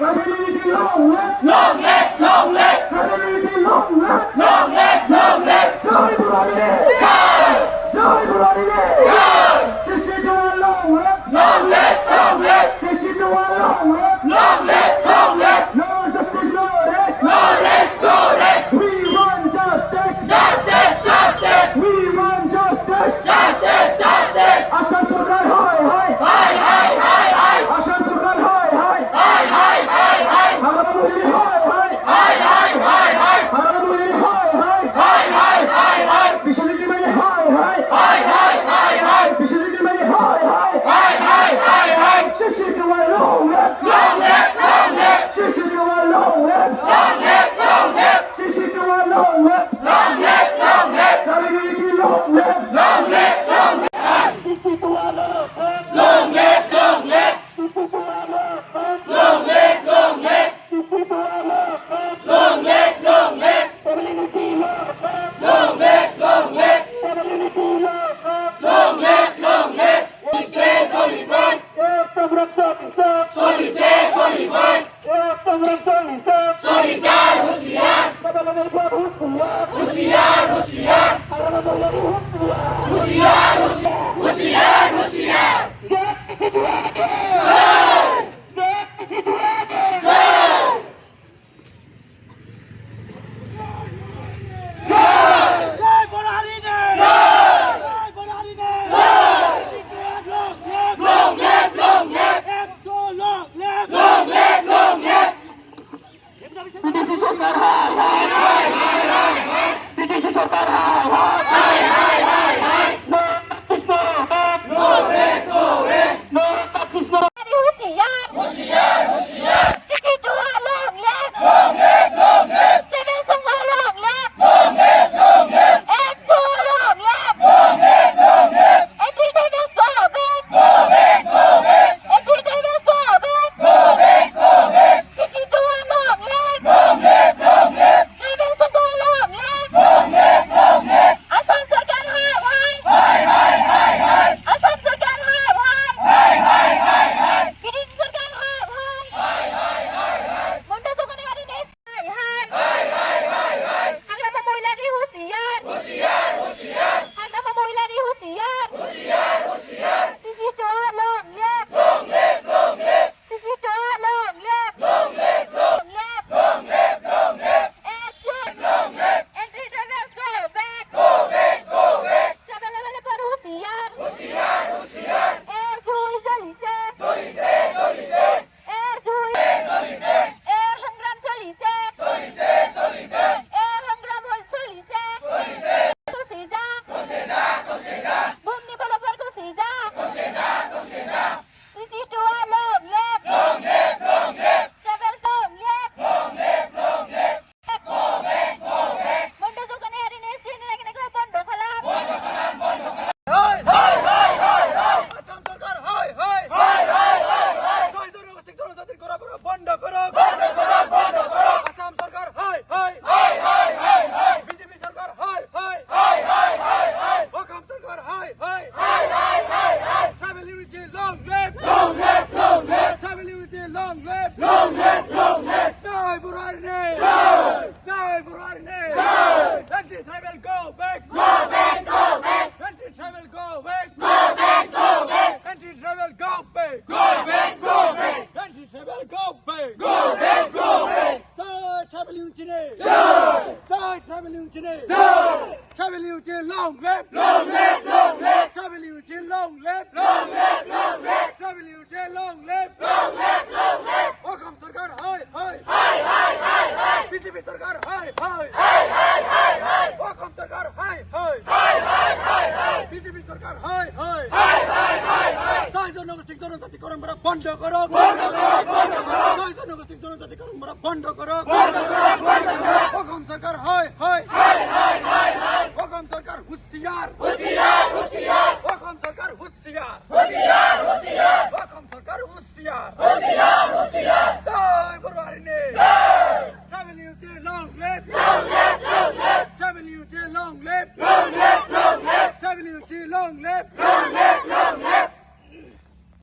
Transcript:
Stability long live! Long live! Long live! Stability long live! Long live! Long live! Jai Burhani! Jai! Jai Burhani! Jai! Sisi Jawan long live! Long live! Long live! Sisi Jawan long live! Long live! Long live! No justice, no rest! No rest! No rest! We want justice! Justice! Justice! We want justice! Justice! Justice! Assam Sarkar hoy hoy! Hoy hoy hoy hoy! Assam Sarkar hoy hoy! Hoy hoy hoy hoy! Hamara Mujri hoy hoy! Hoy hoy hoy hoy! Hamara Mujri hoy hoy! Hoy hoy hoy hoy! Bishopiti Mani hoy hoy! Hoy hoy hoy hoy! Bishopiti Mani hoy hoy! Hoy hoy hoy hoy! Sisi Jawan long live! Long live! Long live! Sisi Jawan long live! Long live! Long live! Sisi Jawan long live! Long live! Long live! Stability long live! Long live! Long live! Sisi Jawan long live! Long live! Long live! Sisi Jawan long live! Long live! Sisi Jawan long live! Long live! Long live! Stability long live! Long live! Long live! Stability long live! Long live! Solify! Solify! Solizar! Hoशियार! होशियार! होशियार! होशियार! होशियार! होशियार! Long live! Long live! Long live! Long live! Long live! Long live! Long live! Long live! Long live! Welcome Sarkar! Hi! Hi! Hi! Hi! Hi! Hi! BJP Sarkar! Hi! Hi! Hi! Hi! Hi! Hi! Welcome Sarkar! Hi! Hi! Hi! Hi! Hi! Hi! BJP Sarkar! Hi! Hi! Hi! Hi! Hi! Hi! Sahijanogor Sikjanoti Korambara বন্ধ করো! বন্ধ করো! বন্ধ করো! Sahijanogor Sikjanoti Korambara বন্ধ করো! বন্ধ করো! বন্ধ করো! Welcome Sarkar! Hi! Hi! Hi! Hi! Hi! Hi! Welcome Sarkar! होशियार! होशियार! होशियार! Welcome Sarkar! होशियार! होशियार! होशियार!